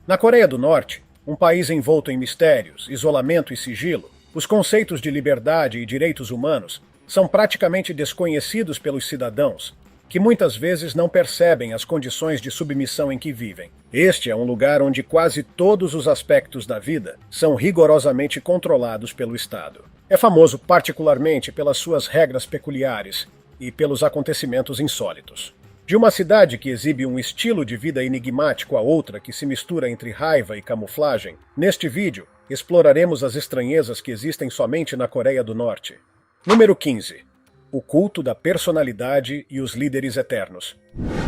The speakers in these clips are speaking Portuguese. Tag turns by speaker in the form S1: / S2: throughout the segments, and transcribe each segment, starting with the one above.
S1: Na Coreia do Norte, um país envolto em mistérios, isolamento e sigilo, os conceitos de liberdade e direitos humanos são praticamente desconhecidos pelos cidadãos, que muitas vezes não percebem as condições de submissão em que vivem. Este é um lugar onde quase todos os aspectos da vida são rigorosamente controlados pelo Estado. É famoso particularmente pelas suas regras peculiares e pelos acontecimentos insólitos. De uma cidade que exibe um estilo de vida enigmático a outra que se mistura entre raiva e camuflagem, neste vídeo exploraremos as estranhezas que existem somente na Coreia do Norte. Número 15. O culto da personalidade e os líderes eternos.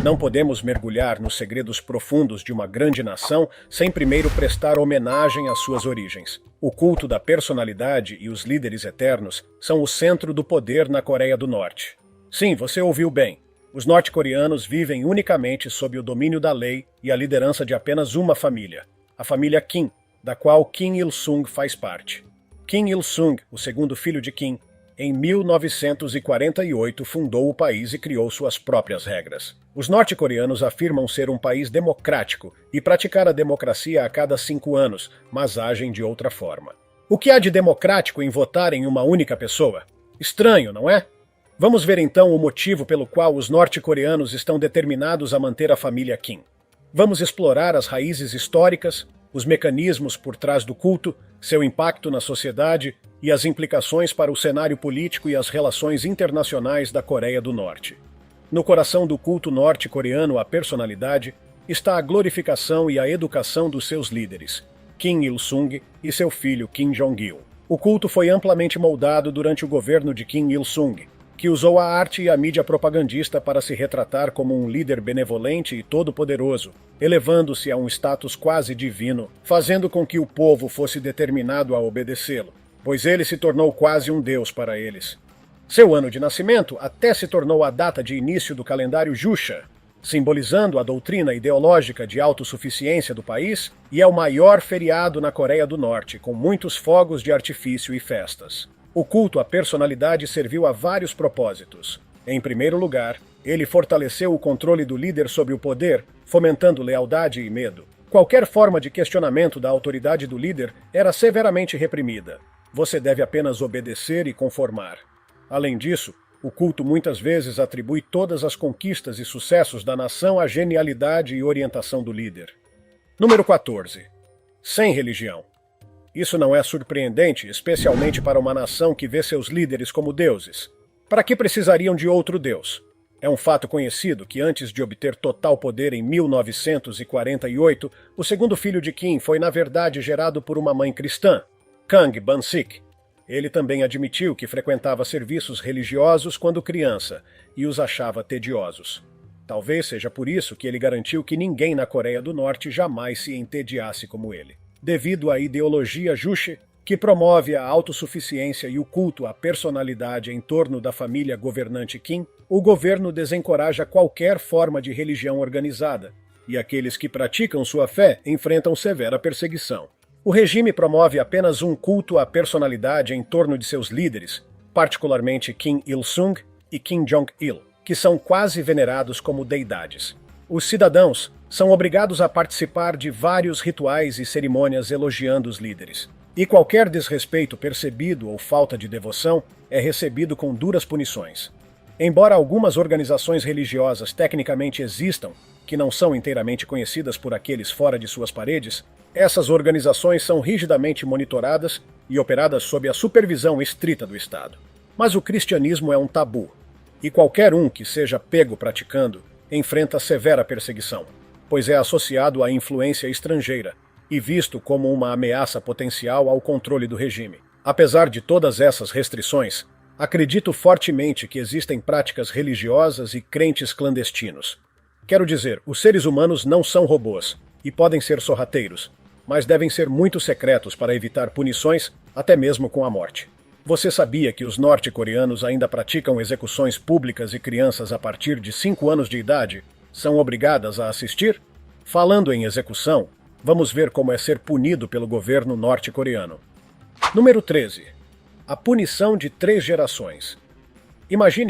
S1: Não podemos mergulhar nos segredos profundos de uma grande nação sem primeiro prestar homenagem às suas origens. O culto da personalidade e os líderes eternos são o centro do poder na Coreia do Norte. Sim, você ouviu bem. Os norte-coreanos vivem unicamente sob o domínio da lei e a liderança de apenas uma família, a família Kim, da qual Kim Il-sung faz parte. Kim Il-sung, o segundo filho de Kim, em 1948 fundou o país e criou suas próprias regras. Os norte-coreanos afirmam ser um país democrático e praticar a democracia a cada 5 anos, mas agem de outra forma. O que há de democrático em votar em uma única pessoa? Estranho, não é? Vamos ver então o motivo pelo qual os norte-coreanos estão determinados a manter a família Kim. Vamos explorar as raízes históricas, os mecanismos por trás do culto, seu impacto na sociedade e as implicações para o cenário político e as relações internacionais da Coreia do Norte. No coração do culto norte-coreano à personalidade está a glorificação e a educação dos seus líderes, Kim Il-sung e seu filho Kim Jong-il. O culto foi amplamente moldado durante o governo de Kim Il-sung, que usou a arte e a mídia propagandista para se retratar como um líder benevolente e todo-poderoso, elevando-se a um status quase divino, fazendo com que o povo fosse determinado a obedecê-lo, pois ele se tornou quase um deus para eles. Seu ano de nascimento até se tornou a data de início do calendário Jusha, simbolizando a doutrina ideológica de autossuficiência do país, e é o maior feriado na Coreia do Norte, com muitos fogos de artifício e festas. O culto à personalidade serviu a vários propósitos. Em primeiro lugar, ele fortaleceu o controle do líder sobre o poder, fomentando lealdade e medo. Qualquer forma de questionamento da autoridade do líder era severamente reprimida. Você deve apenas obedecer e conformar. Além disso, o culto muitas vezes atribui todas as conquistas e sucessos da nação à genialidade e orientação do líder. Número 14. Sem religião. Isso não é surpreendente, especialmente para uma nação que vê seus líderes como deuses. Para que precisariam de outro deus? É um fato conhecido que antes de obter total poder em 1948, o segundo filho de Kim foi na verdade gerado por uma mãe cristã, Kang Ban-sik. Ele também admitiu que frequentava serviços religiosos quando criança e os achava tediosos. Talvez seja por isso que ele garantiu que ninguém na Coreia do Norte jamais se entediasse como ele. Devido à ideologia Juche, que promove a autossuficiência e o culto à personalidade em torno da família governante Kim, o governo desencoraja qualquer forma de religião organizada, e aqueles que praticam sua fé enfrentam severa perseguição. O regime promove apenas um culto à personalidade em torno de seus líderes, particularmente Kim Il-sung e Kim Jong-il, que são quase venerados como deidades. Os cidadãos são obrigados a participar de vários rituais e cerimônias elogiando os líderes. E qualquer desrespeito percebido ou falta de devoção é recebido com duras punições. Embora algumas organizações religiosas tecnicamente existam, que não são inteiramente conhecidas por aqueles fora de suas paredes, essas organizações são rigidamente monitoradas e operadas sob a supervisão estrita do Estado. Mas o cristianismo é um tabu, e qualquer um que seja pego praticando enfrenta severa perseguição, pois é associado à influência estrangeira e visto como uma ameaça potencial ao controle do regime. Apesar de todas essas restrições, acredito fortemente que existem práticas religiosas e crentes clandestinos. Quero dizer, os seres humanos não são robôs e podem ser sorrateiros, mas devem ser muito secretos para evitar punições, até mesmo com a morte. Você sabia que os norte-coreanos ainda praticam execuções públicas e crianças a partir de 5 anos de idade são obrigadas a assistir? Falando em execução, vamos ver como é ser punido pelo governo norte-coreano. Número 13. A punição de 3 gerações.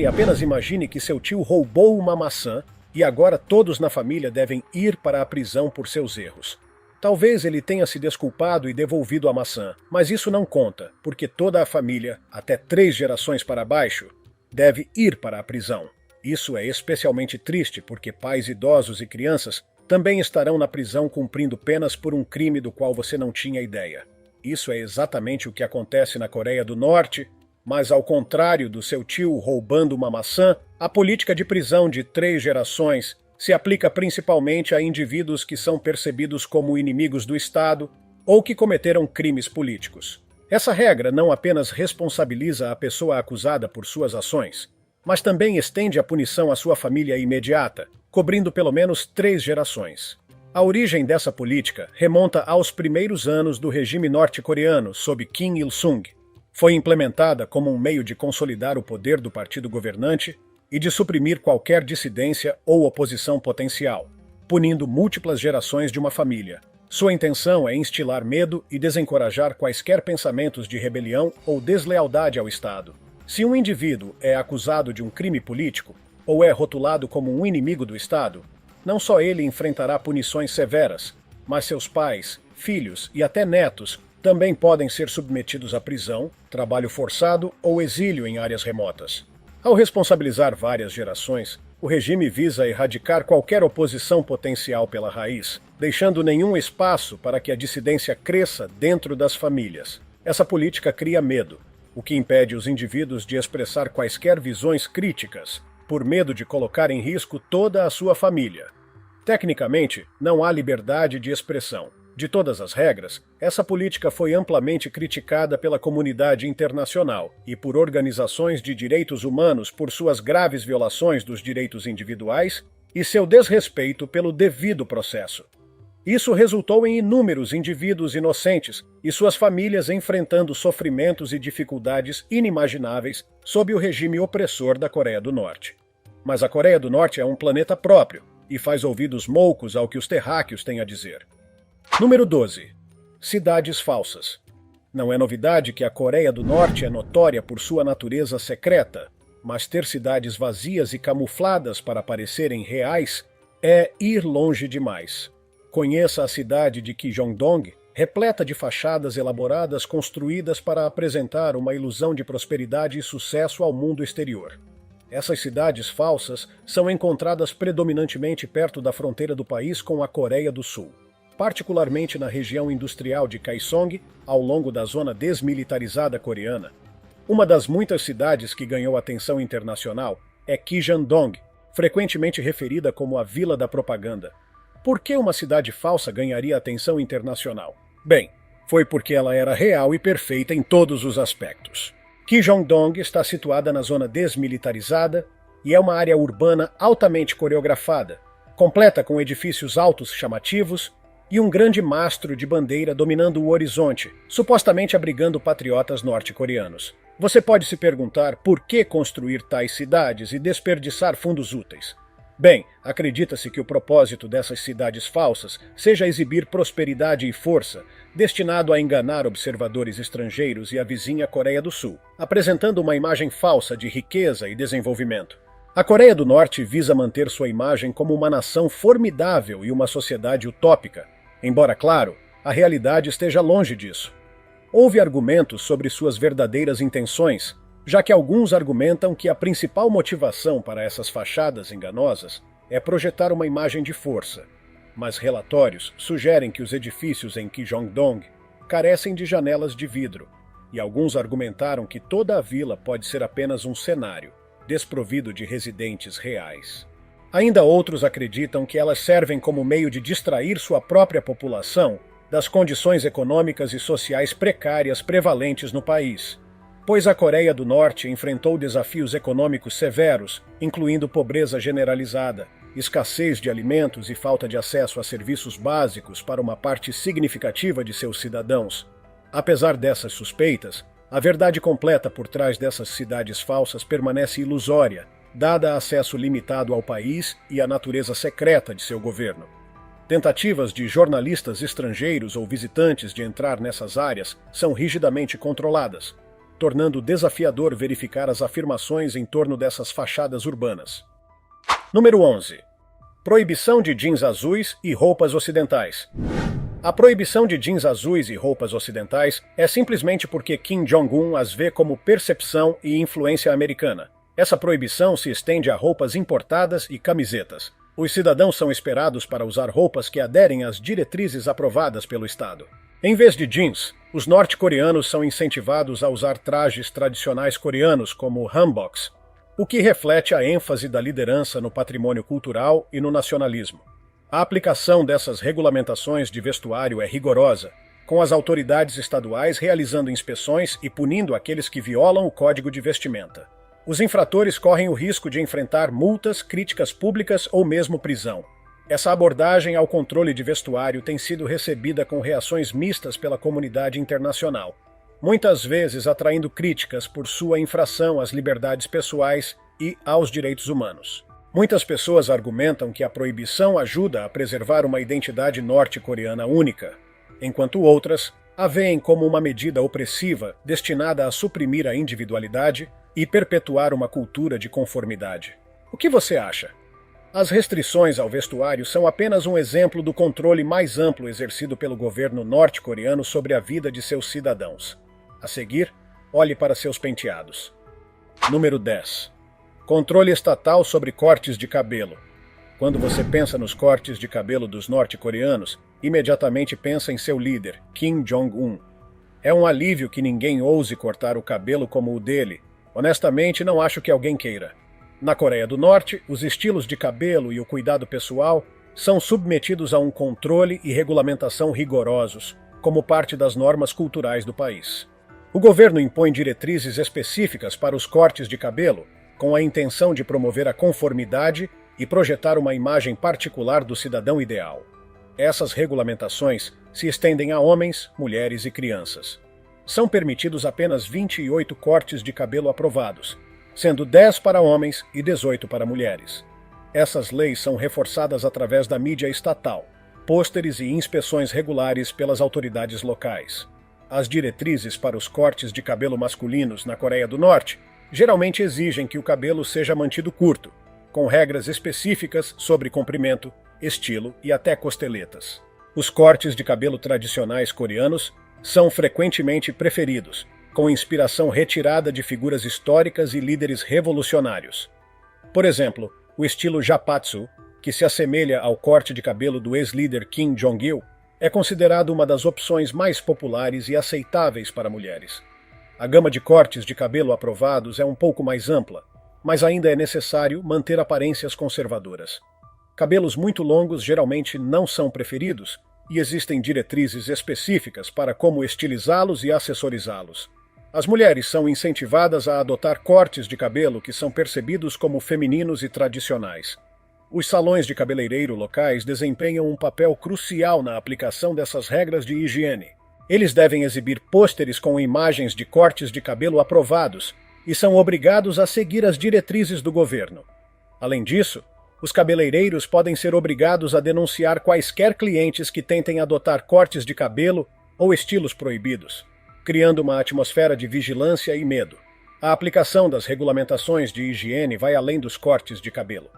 S1: Apenas imagine que seu tio roubou uma maçã e agora todos na família devem ir para a prisão por seus erros. Talvez ele tenha se desculpado e devolvido a maçã, mas isso não conta, porque toda a família, até 3 gerações para baixo, deve ir para a prisão. Isso é especialmente triste porque pais idosos e crianças também estarão na prisão cumprindo penas por um crime do qual você não tinha ideia. Isso é exatamente o que acontece na Coreia do Norte, mas ao contrário do seu tio roubando uma maçã, a política de prisão de 3 gerações se aplica principalmente a indivíduos que são percebidos como inimigos do Estado ou que cometeram crimes políticos. Essa regra não apenas responsabiliza a pessoa acusada por suas ações, mas também estende a punição à sua família imediata, cobrindo pelo menos 3 gerações. A origem dessa política remonta aos primeiros anos do regime norte-coreano sob Kim Il-sung. Foi implementada como um meio de consolidar o poder do partido governante e de suprimir qualquer dissidência ou oposição potencial, punindo múltiplas gerações de uma família. Sua intenção é instilar medo e desencorajar quaisquer pensamentos de rebelião ou deslealdade ao Estado. Se um indivíduo é acusado de um crime político ou é rotulado como um inimigo do Estado, não só ele enfrentará punições severas, mas seus pais, filhos e até netos também podem ser submetidos à prisão, trabalho forçado ou exílio em áreas remotas. Ao responsabilizar várias gerações, o regime visa erradicar qualquer oposição potencial pela raiz, deixando nenhum espaço para que a dissidência cresça dentro das famílias. Essa política cria medo, o que impede os indivíduos de expressar quaisquer visões críticas, por medo de colocar em risco toda a sua família. Tecnicamente, não há liberdade de expressão. De todas as regras, essa política foi amplamente criticada pela comunidade internacional e por organizações de direitos humanos por suas graves violações dos direitos individuais e seu desrespeito pelo devido processo. Isso resultou em inúmeros indivíduos inocentes e suas famílias enfrentando sofrimentos e dificuldades inimagináveis sob o regime opressor da Coreia do Norte. Mas a Coreia do Norte é um planeta próprio e faz ouvidos moucos ao que os terráqueos têm a dizer. Número 12. Cidades falsas. Não é novidade que a Coreia do Norte é notória por sua natureza secreta, mas ter cidades vazias e camufladas para parecerem reais é ir longe demais. Conheça a cidade de Kijongdong, repleta de fachadas elaboradas construídas para apresentar uma ilusão de prosperidade e sucesso ao mundo exterior. Essas cidades falsas são encontradas predominantemente perto da fronteira do país com a Coreia do Sul, particularmente na região industrial de Kaesong, ao longo da zona desmilitarizada coreana. Uma das muitas cidades que ganhou atenção internacional é Kijandong, frequentemente referida como a Vila da Propaganda. Por que uma cidade falsa ganharia atenção internacional? Bem, foi porque ela era real e perfeita em todos os aspectos. Kijongdong está situada na zona desmilitarizada e é uma área urbana altamente coreografada, completa com edifícios altos chamativos e um grande mastro de bandeira dominando o horizonte, supostamente abrigando patriotas norte-coreanos. Você pode se perguntar por que construir tais cidades e desperdiçar fundos úteis. Bem, acredita-se que o propósito dessas cidades falsas seja exibir prosperidade e força, destinado a enganar observadores estrangeiros e a vizinha Coreia do Sul, apresentando uma imagem falsa de riqueza e desenvolvimento. A Coreia do Norte visa manter sua imagem como uma nação formidável e uma sociedade utópica, embora, claro, a realidade esteja longe disso. Houve argumentos sobre suas verdadeiras intenções, já que alguns argumentam que a principal motivação para essas fachadas enganosas é projetar uma imagem de força, mas relatórios sugerem que os edifícios em Kijongdong carecem de janelas de vidro, e alguns argumentaram que toda a vila pode ser apenas um cenário, desprovido de residentes reais. Ainda outros acreditam que elas servem como meio de distrair sua própria população das condições econômicas e sociais precárias prevalentes no país, pois a Coreia do Norte enfrentou desafios econômicos severos, incluindo pobreza generalizada, escassez de alimentos e falta de acesso a serviços básicos para uma parte significativa de seus cidadãos. Apesar dessas suspeitas, a verdade completa por trás dessas cidades falsas permanece ilusória, dada acesso limitado ao país e à natureza secreta de seu governo. Tentativas de jornalistas estrangeiros ou visitantes de entrar nessas áreas são rigidamente controladas, tornando desafiador verificar as afirmações em torno dessas fachadas urbanas. Número 11. Proibição de jeans azuis e roupas ocidentais. A proibição de jeans azuis e roupas ocidentais é simplesmente porque Kim Jong-un as vê como percepção e influência americana. Essa proibição se estende a roupas importadas e camisetas. Os cidadãos são esperados para usar roupas que aderem às diretrizes aprovadas pelo Estado. Em vez de jeans, os norte-coreanos são incentivados a usar trajes tradicionais coreanos como hanboks, o que reflete a ênfase da liderança no patrimônio cultural e no nacionalismo. A aplicação dessas regulamentações de vestuário é rigorosa, com as autoridades estaduais realizando inspeções e punindo aqueles que violam o código de vestimenta. Os infratores correm o risco de enfrentar multas, críticas públicas ou mesmo prisão. Essa abordagem ao controle de vestuário tem sido recebida com reações mistas pela comunidade internacional, muitas vezes atraindo críticas por sua infração às liberdades pessoais e aos direitos humanos. Muitas pessoas argumentam que a proibição ajuda a preservar uma identidade norte-coreana única, enquanto outras a veem como uma medida opressiva destinada a suprimir a individualidade e perpetuar uma cultura de conformidade. O que você acha? As restrições ao vestuário são apenas um exemplo do controle mais amplo exercido pelo governo norte-coreano sobre a vida de seus cidadãos. A seguir, olhe para seus penteados. Número 10. Controle estatal sobre cortes de cabelo. Quando você pensa nos cortes de cabelo dos norte-coreanos, imediatamente pensa em seu líder, Kim Jong-un. É um alívio que ninguém ouse cortar o cabelo como o dele. Honestamente, não acho que alguém queira. Na Coreia do Norte, os estilos de cabelo e o cuidado pessoal são submetidos a um controle e regulamentação rigorosos, como parte das normas culturais do país. O governo impõe diretrizes específicas para os cortes de cabelo, com a intenção de promover a conformidade e projetar uma imagem particular do cidadão ideal. Essas regulamentações se estendem a homens, mulheres e crianças. São permitidos apenas 28 cortes de cabelo aprovados, sendo 10 para homens e 18 para mulheres. Essas leis são reforçadas através da mídia estatal, pôsteres e inspeções regulares pelas autoridades locais. As diretrizes para os cortes de cabelo masculinos na Coreia do Norte geralmente exigem que o cabelo seja mantido curto, com regras específicas sobre comprimento, estilo e até costeletas. Os cortes de cabelo tradicionais coreanos são frequentemente preferidos, com inspiração retirada de figuras históricas e líderes revolucionários. Por exemplo, o estilo Japatsu, que se assemelha ao corte de cabelo do ex-líder Kim Jong-il, é considerado uma das opções mais populares e aceitáveis para mulheres. A gama de cortes de cabelo aprovados é um pouco mais ampla, mas ainda é necessário manter aparências conservadoras. Cabelos muito longos geralmente não são preferidos, e existem diretrizes específicas para como estilizá-los e acessorizá-los. As mulheres são incentivadas a adotar cortes de cabelo que são percebidos como femininos e tradicionais. Os salões de cabeleireiro locais desempenham um papel crucial na aplicação dessas regras de higiene. Eles devem exibir pôsteres com imagens de cortes de cabelo aprovados e são obrigados a seguir as diretrizes do governo. Além disso, os cabeleireiros podem ser obrigados a denunciar quaisquer clientes que tentem adotar cortes de cabelo ou estilos proibidos, criando uma atmosfera de vigilância e medo. A aplicação das regulamentações de higiene vai além dos cortes de cabelo.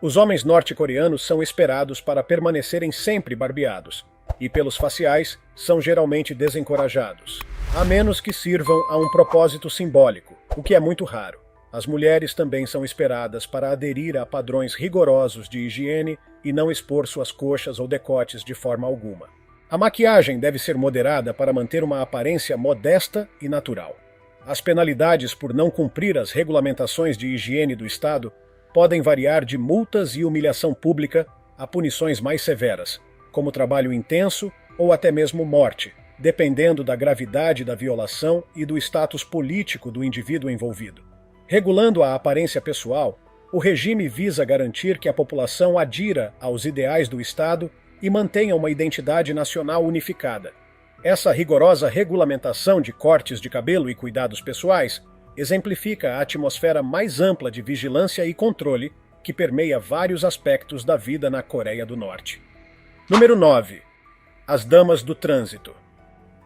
S1: Os homens norte-coreanos são esperados para permanecerem sempre barbeados, e pelos faciais são geralmente desencorajados, a menos que sirvam a um propósito simbólico, o que é muito raro. As mulheres também são esperadas para aderir a padrões rigorosos de higiene e não expor suas coxas ou decotes de forma alguma. A maquiagem deve ser moderada para manter uma aparência modesta e natural. As penalidades por não cumprir as regulamentações de higiene do Estado podem variar de multas e humilhação pública a punições mais severas, como trabalho intenso ou até mesmo morte, dependendo da gravidade da violação e do status político do indivíduo envolvido. Regulando a aparência pessoal, o regime visa garantir que a população adira aos ideais do Estado e mantenha uma identidade nacional unificada. Essa rigorosa regulamentação de cortes de cabelo e cuidados pessoais exemplifica a atmosfera mais ampla de vigilância e controle que permeia vários aspectos da vida na Coreia do Norte. Número 9. As damas do trânsito.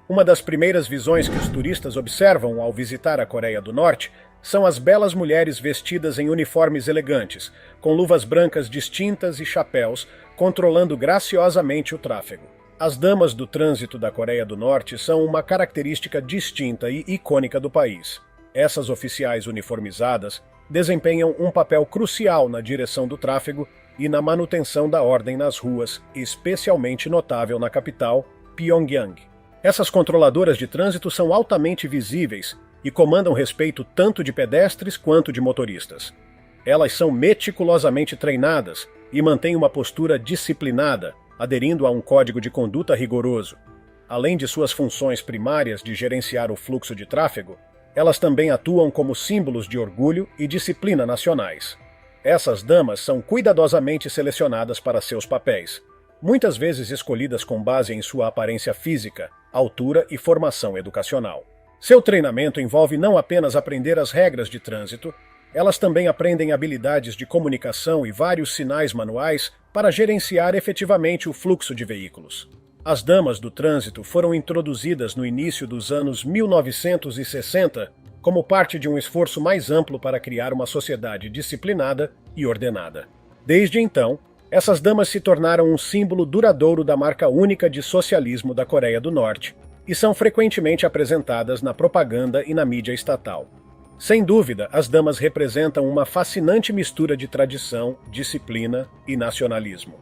S1: Uma das primeiras visões que os turistas observam ao visitar a Coreia do Norte são as belas mulheres vestidas em uniformes elegantes, com luvas brancas distintas e chapéus, controlando graciosamente o tráfego. As damas do trânsito da Coreia do Norte são uma característica distinta e icônica do país. Essas oficiais uniformizadas desempenham um papel crucial na direção do tráfego e na manutenção da ordem nas ruas, especialmente notável na capital, Pyongyang. Essas controladoras de trânsito são altamente visíveis e comandam respeito tanto de pedestres quanto de motoristas. Elas são meticulosamente treinadas e mantêm uma postura disciplinada, aderindo a um código de conduta rigoroso. Além de suas funções primárias de gerenciar o fluxo de tráfego, elas também atuam como símbolos de orgulho e disciplina nacionais. Essas damas são cuidadosamente selecionadas para seus papéis, muitas vezes escolhidas com base em sua aparência física, altura e formação educacional. Seu treinamento envolve não apenas aprender as regras de trânsito, elas também aprendem habilidades de comunicação e vários sinais manuais para gerenciar efetivamente o fluxo de veículos. As damas do trânsito foram introduzidas no início dos anos 1960 como parte de um esforço mais amplo para criar uma sociedade disciplinada e ordenada. Desde então, essas damas se tornaram um símbolo duradouro da marca única de socialismo da Coreia do Norte e são frequentemente apresentadas na propaganda e na mídia estatal. Sem dúvida, as damas representam uma fascinante mistura de tradição, disciplina e nacionalismo.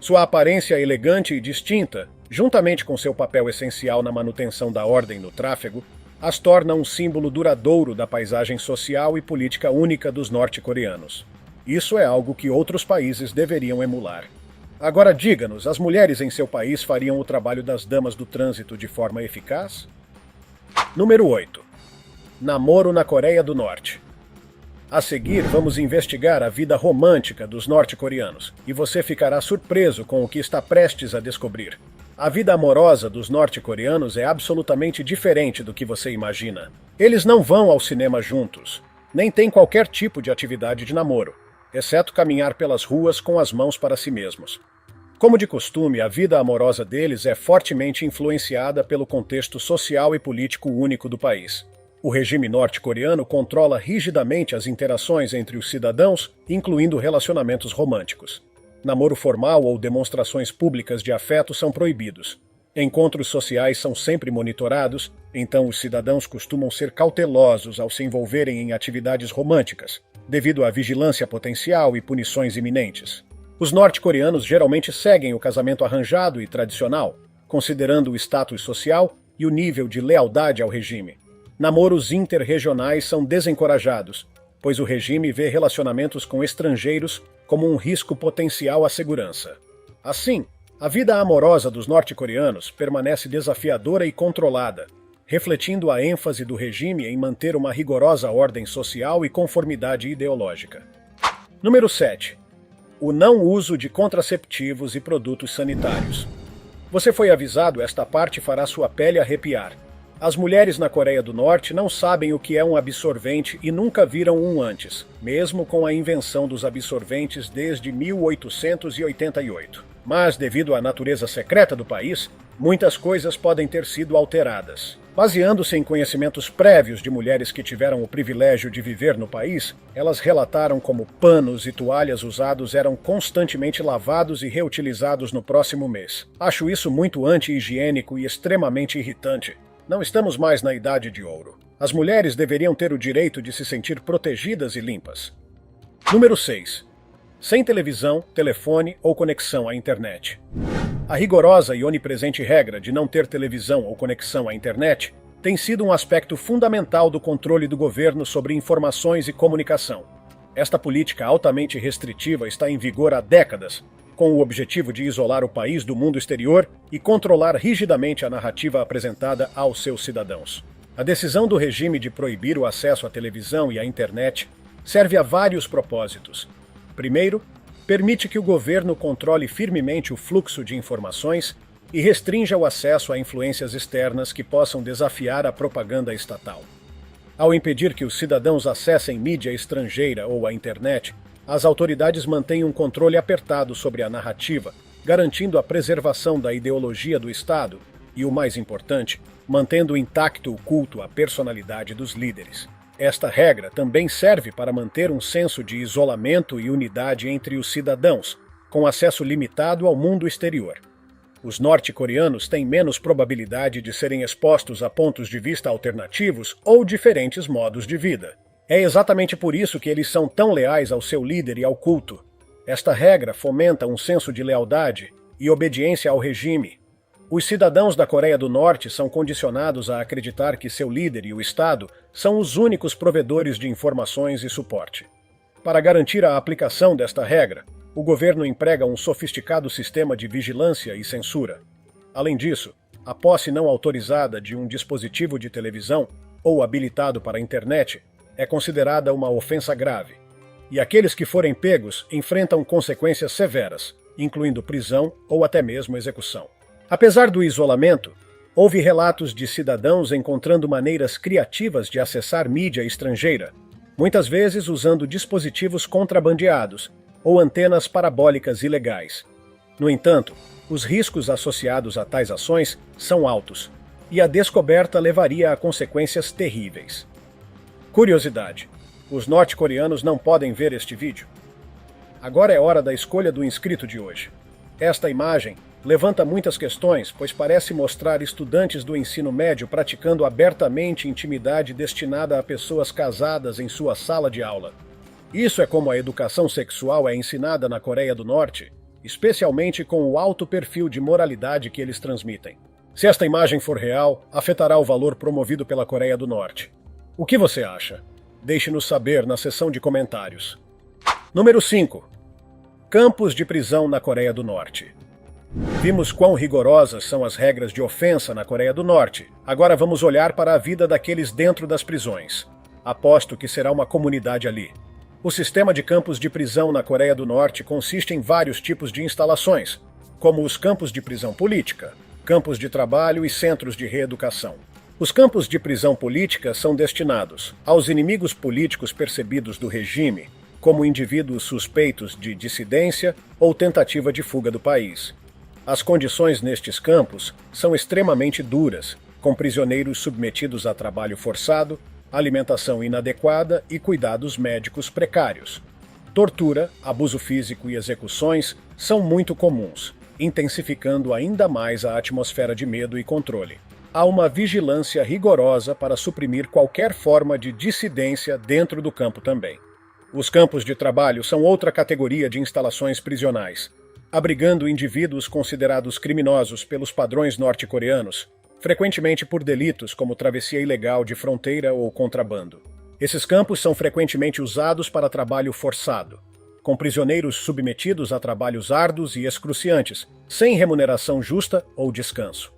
S1: Sua aparência elegante e distinta, juntamente com seu papel essencial na manutenção da ordem no tráfego, as torna um símbolo duradouro da paisagem social e política única dos norte-coreanos. Isso é algo que outros países deveriam emular. Agora diga-nos, as mulheres em seu país fariam o trabalho das damas do trânsito de forma eficaz? Número 8. Namoro na Coreia do Norte. A seguir, vamos investigar a vida romântica dos norte-coreanos, e você ficará surpreso com o que está prestes a descobrir. A vida amorosa dos norte-coreanos é absolutamente diferente do que você imagina. Eles não vão ao cinema juntos, nem têm qualquer tipo de atividade de namoro, exceto caminhar pelas ruas com as mãos para si mesmos. Como de costume, a vida amorosa deles é fortemente influenciada pelo contexto social e político único do país. O regime norte-coreano controla rigidamente as interações entre os cidadãos, incluindo relacionamentos românticos. Namoro formal ou demonstrações públicas de afeto são proibidos. Encontros sociais são sempre monitorados, então os cidadãos costumam ser cautelosos ao se envolverem em atividades românticas, devido à vigilância potencial e punições iminentes. Os norte-coreanos geralmente seguem o casamento arranjado e tradicional, considerando o status social e o nível de lealdade ao regime. Namoros interregionais são desencorajados, pois o regime vê relacionamentos com estrangeiros como um risco potencial à segurança. Assim, a vida amorosa dos norte-coreanos permanece desafiadora e controlada, refletindo a ênfase do regime em manter uma rigorosa ordem social e conformidade ideológica. Número 7. O não uso de contraceptivos e produtos sanitários. Você foi avisado, esta parte fará sua pele arrepiar. As mulheres na Coreia do Norte não sabem o que é um absorvente e nunca viram um antes, mesmo com a invenção dos absorventes desde 1888. Mas, devido à natureza secreta do país, muitas coisas podem ter sido alteradas. Baseando-se em conhecimentos prévios de mulheres que tiveram o privilégio de viver no país, elas relataram como panos e toalhas usados eram constantemente lavados e reutilizados no próximo mês. Acho isso muito anti-higiênico e extremamente irritante. Não estamos mais na Idade de Ouro. As mulheres deveriam ter o direito de se sentir protegidas e limpas. Número 6. Sem televisão, telefone ou conexão à internet. A rigorosa e onipresente regra de não ter televisão ou conexão à internet tem sido um aspecto fundamental do controle do governo sobre informações e comunicação. Esta política altamente restritiva está em vigor há décadas, com o objetivo de isolar o país do mundo exterior e controlar rigidamente a narrativa apresentada aos seus cidadãos. A decisão do regime de proibir o acesso à televisão e à internet serve a vários propósitos. Primeiro, permite que o governo controle firmemente o fluxo de informações e restrinja o acesso a influências externas que possam desafiar a propaganda estatal. Ao impedir que os cidadãos acessem mídia estrangeira ou a internet, as autoridades mantêm um controle apertado sobre a narrativa, garantindo a preservação da ideologia do Estado e, o mais importante, mantendo intacto o culto à personalidade dos líderes. Esta regra também serve para manter um senso de isolamento e unidade entre os cidadãos, com acesso limitado ao mundo exterior. Os norte-coreanos têm menos probabilidade de serem expostos a pontos de vista alternativos ou diferentes modos de vida. É exatamente por isso que eles são tão leais ao seu líder e ao culto. Esta regra fomenta um senso de lealdade e obediência ao regime. Os cidadãos da Coreia do Norte são condicionados a acreditar que seu líder e o Estado são os únicos provedores de informações e suporte. Para garantir a aplicação desta regra, o governo emprega um sofisticado sistema de vigilância e censura. Além disso, a posse não autorizada de um dispositivo de televisão ou habilitado para a internet é considerada uma ofensa grave, e aqueles que forem pegos enfrentam consequências severas, incluindo prisão ou até mesmo execução. Apesar do isolamento, houve relatos de cidadãos encontrando maneiras criativas de acessar mídia estrangeira, muitas vezes usando dispositivos contrabandeados ou antenas parabólicas ilegais. No entanto, os riscos associados a tais ações são altos, e a descoberta levaria a consequências terríveis. Curiosidade: os norte-coreanos não podem ver este vídeo. Agora é hora da escolha do inscrito de hoje. Esta imagem levanta muitas questões, pois parece mostrar estudantes do ensino médio praticando abertamente intimidade destinada a pessoas casadas em sua sala de aula. Isso é como a educação sexual é ensinada na Coreia do Norte, especialmente com o alto perfil de moralidade que eles transmitem. Se esta imagem for real, afetará o valor promovido pela Coreia do Norte. O que você acha? Deixe-nos saber na seção de comentários. Número 5. Campos de prisão na Coreia do Norte. Vimos quão rigorosas são as regras de ofensa na Coreia do Norte. Agora vamos olhar para a vida daqueles dentro das prisões. Aposto que será uma comunidade ali. O sistema de campos de prisão na Coreia do Norte consiste em vários tipos de instalações, como os campos de prisão política, campos de trabalho e centros de reeducação. Os campos de prisão política são destinados aos inimigos políticos percebidos do regime, como indivíduos suspeitos de dissidência ou tentativa de fuga do país. As condições nestes campos são extremamente duras, com prisioneiros submetidos a trabalho forçado, alimentação inadequada e cuidados médicos precários. Tortura, abuso físico e execuções são muito comuns, intensificando ainda mais a atmosfera de medo e controle. Há uma vigilância rigorosa para suprimir qualquer forma de dissidência dentro do campo também. Os campos de trabalho são outra categoria de instalações prisionais, abrigando indivíduos considerados criminosos pelos padrões norte-coreanos, frequentemente por delitos como travessia ilegal de fronteira ou contrabando. Esses campos são frequentemente usados para trabalho forçado, com prisioneiros submetidos a trabalhos árduos e excruciantes, sem remuneração justa ou descanso.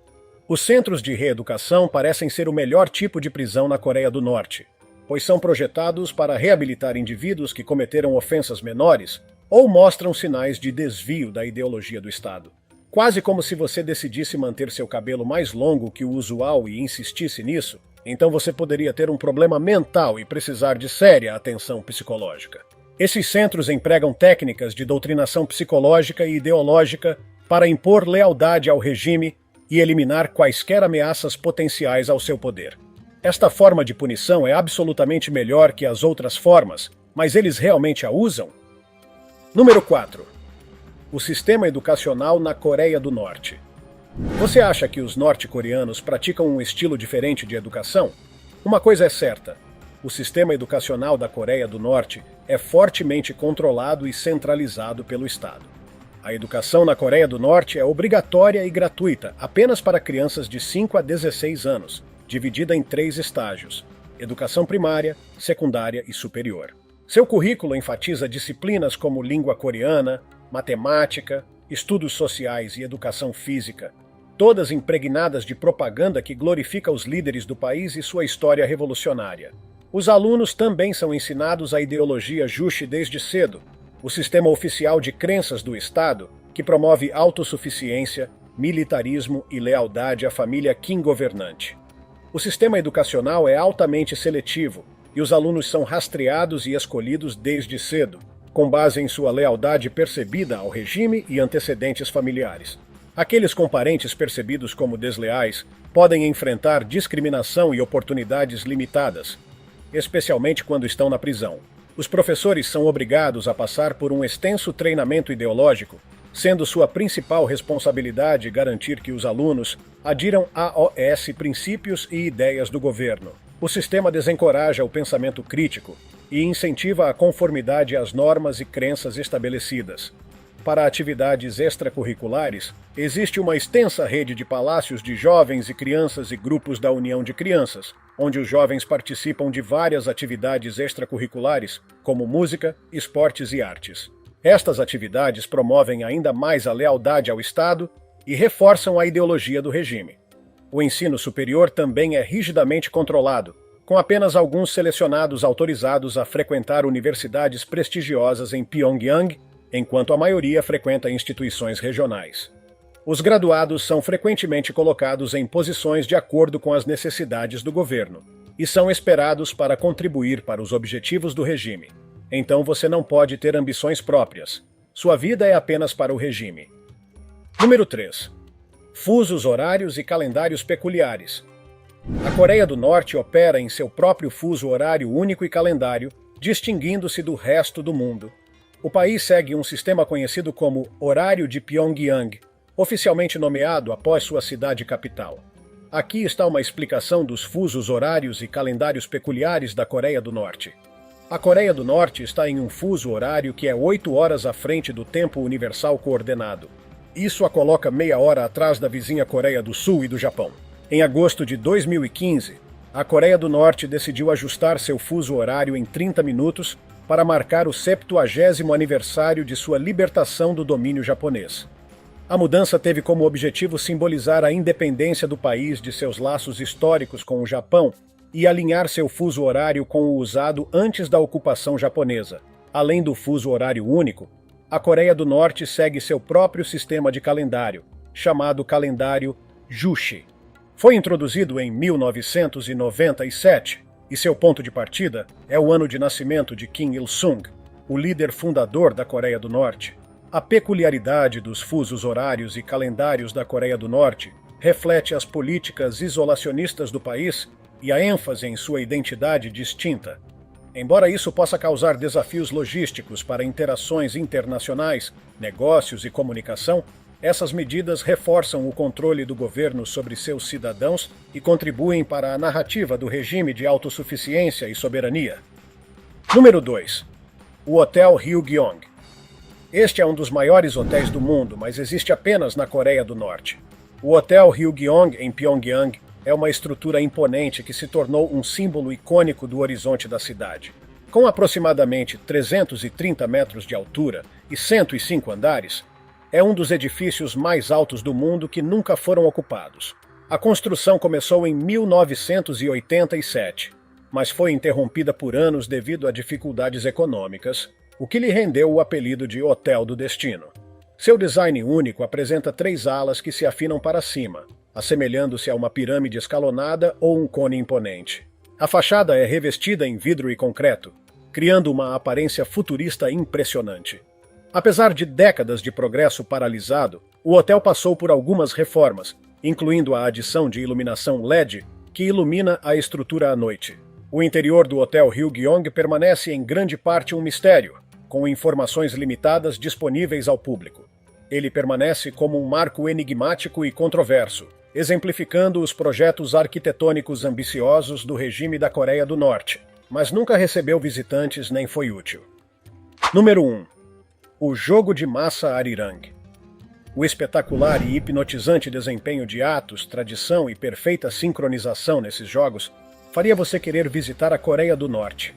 S1: Os centros de reeducação parecem ser o melhor tipo de prisão na Coreia do Norte, pois são projetados para reabilitar indivíduos que cometeram ofensas menores ou mostram sinais de desvio da ideologia do Estado. Quase como se você decidisse manter seu cabelo mais longo que o usual e insistisse nisso, então você poderia ter um problema mental e precisar de séria atenção psicológica. Esses centros empregam técnicas de doutrinação psicológica e ideológica para impor lealdade ao regime e eliminar quaisquer ameaças potenciais ao seu poder. Esta forma de punição é absolutamente melhor que as outras formas, mas eles realmente a usam? Número 4. O sistema educacional na Coreia do Norte. Você acha que os norte-coreanos praticam um estilo diferente de educação? Uma coisa é certa: o sistema educacional da Coreia do Norte é fortemente controlado e centralizado pelo Estado. A educação na Coreia do Norte é obrigatória e gratuita apenas para crianças de 5 a 16 anos, dividida em 3 estágios: educação primária, secundária e superior. Seu currículo enfatiza disciplinas como língua coreana, matemática, estudos sociais e educação física, todas impregnadas de propaganda que glorifica os líderes do país e sua história revolucionária. Os alunos também são ensinados a ideologia Juche desde cedo, o sistema oficial de crenças do Estado, que promove autossuficiência, militarismo e lealdade à família Kim governante. O sistema educacional é altamente seletivo, e os alunos são rastreados e escolhidos desde cedo, com base em sua lealdade percebida ao regime e antecedentes familiares. Aqueles com parentes percebidos como desleais podem enfrentar discriminação e oportunidades limitadas, especialmente quando estão na prisão. Os professores são obrigados a passar por um extenso treinamento ideológico sendo sua principal responsabilidade garantir que os alunos adiram aos princípios e ideias do governo. O sistema desencoraja o pensamento crítico e incentiva a conformidade às normas e crenças estabelecidas. Para atividades extracurriculares, existe uma extensa rede de palácios de jovens e crianças e grupos da União de Crianças, onde os jovens participam de várias atividades extracurriculares, como música, esportes e artes. Estas atividades promovem ainda mais a lealdade ao Estado e reforçam a ideologia do regime. O ensino superior também é rigidamente controlado, com apenas alguns selecionados autorizados a frequentar universidades prestigiosas em Pyongyang, enquanto a maioria frequenta instituições regionais. Os graduados são frequentemente colocados em posições de acordo com as necessidades do governo e são esperados para contribuir para os objetivos do regime. Então você não pode ter ambições próprias. Sua vida é apenas para o regime. Número 3. Fusos horários e calendários peculiares. A Coreia do Norte opera em seu próprio fuso horário único e calendário, distinguindo-se do resto do mundo. O país segue um sistema conhecido como Horário de Pyongyang, oficialmente nomeado após sua cidade capital. Aqui está uma explicação dos fusos horários e calendários peculiares da Coreia do Norte. A Coreia do Norte está em um fuso horário que é 8 horas à frente do tempo universal coordenado. Isso a coloca meia hora atrás da vizinha Coreia do Sul e do Japão. Em agosto de 2015, a Coreia do Norte decidiu ajustar seu fuso horário em 30 minutos para marcar o 70º aniversário de sua libertação do domínio japonês. A mudança teve como objetivo simbolizar a independência do país de seus laços históricos com o Japão e alinhar seu fuso horário com o usado antes da ocupação japonesa. Além do fuso horário único, a Coreia do Norte segue seu próprio sistema de calendário, chamado calendário Juche. Foi introduzido em 1997 e seu ponto de partida é o ano de nascimento de Kim Il-sung, o líder fundador da Coreia do Norte. A peculiaridade dos fusos horários e calendários da Coreia do Norte reflete as políticas isolacionistas do país e a ênfase em sua identidade distinta. Embora isso possa causar desafios logísticos para interações internacionais, negócios e comunicação, essas medidas reforçam o controle do governo sobre seus cidadãos e contribuem para a narrativa do regime de autossuficiência e soberania. Número 2. O Hotel Ryugyong. Este é um dos maiores hotéis do mundo, mas existe apenas na Coreia do Norte. O Hotel Ryugyong, em Pyongyang, é uma estrutura imponente que se tornou um símbolo icônico do horizonte da cidade. Com aproximadamente 330 metros de altura e 105 andares, é um dos edifícios mais altos do mundo que nunca foram ocupados. A construção começou em 1987, mas foi interrompida por anos devido a dificuldades econômicas, o que lhe rendeu o apelido de Hotel do Destino. Seu design único apresenta 3 alas que se afinam para cima, assemelhando-se a uma pirâmide escalonada ou um cone imponente. A fachada é revestida em vidro e concreto, criando uma aparência futurista impressionante. Apesar de décadas de progresso paralisado, o hotel passou por algumas reformas, incluindo a adição de iluminação LED, que ilumina a estrutura à noite. O interior do Hotel Ryugyong permanece em grande parte um mistério, com informações limitadas disponíveis ao público. Ele permanece como um marco enigmático e controverso, exemplificando os projetos arquitetônicos ambiciosos do regime da Coreia do Norte, mas nunca recebeu visitantes nem foi útil. Número 1. O Jogo de Massa Arirang. O espetacular e hipnotizante desempenho de atos, tradição e perfeita sincronização nesses jogos faria você querer visitar a Coreia do Norte.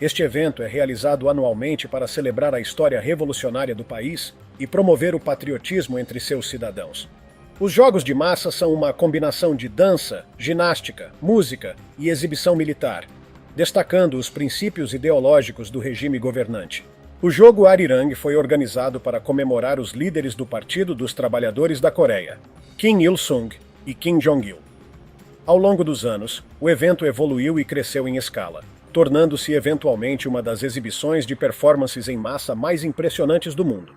S1: Este evento é realizado anualmente para celebrar a história revolucionária do país e promover o patriotismo entre seus cidadãos. Os jogos de massa são uma combinação de dança, ginástica, música e exibição militar, destacando os princípios ideológicos do regime governante. O jogo Arirang foi organizado para comemorar os líderes do Partido dos Trabalhadores da Coreia, Kim Il-sung e Kim Jong-il. Ao longo dos anos, o evento evoluiu e cresceu em escala, tornando-se eventualmente uma das exibições de performances em massa mais impressionantes do mundo.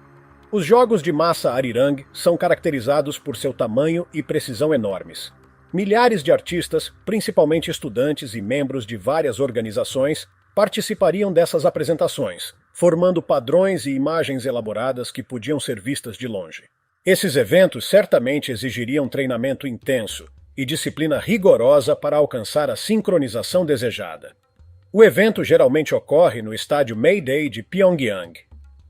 S1: Os jogos de massa Arirang são caracterizados por seu tamanho e precisão enormes. Milhares de artistas, principalmente estudantes e membros de várias organizações, participariam dessas apresentações, formando padrões e imagens elaboradas que podiam ser vistas de longe. Esses eventos certamente exigiriam treinamento intenso e disciplina rigorosa para alcançar a sincronização desejada. O evento geralmente ocorre no estádio Mayday de Pyongyang,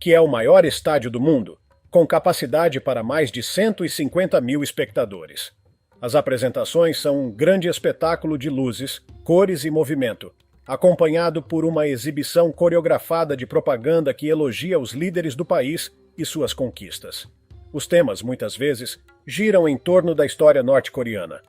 S1: que é o maior estádio do mundo, com capacidade para mais de 150 mil espectadores. As apresentações são um grande espetáculo de luzes, cores e movimento, acompanhado por uma exibição coreografada de propaganda que elogia os líderes do país e suas conquistas. Os temas, muitas vezes, giram em torno da história norte-coreana,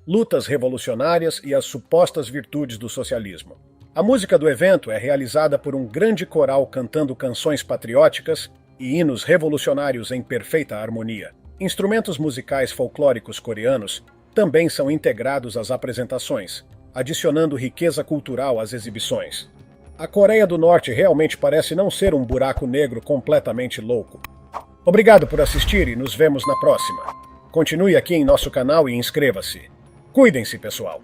S1: lutas revolucionárias e as supostas virtudes do socialismo. A música do evento é realizada por um grande coral cantando canções patrióticas e hinos revolucionários em perfeita harmonia. Instrumentos musicais folclóricos coreanos também são integrados às apresentações, adicionando riqueza cultural às exibições. A Coreia do Norte realmente parece não ser um buraco negro completamente louco. Obrigado por assistir e nos vemos na próxima. Continue aqui em nosso canal e inscreva-se. Cuidem-se, pessoal!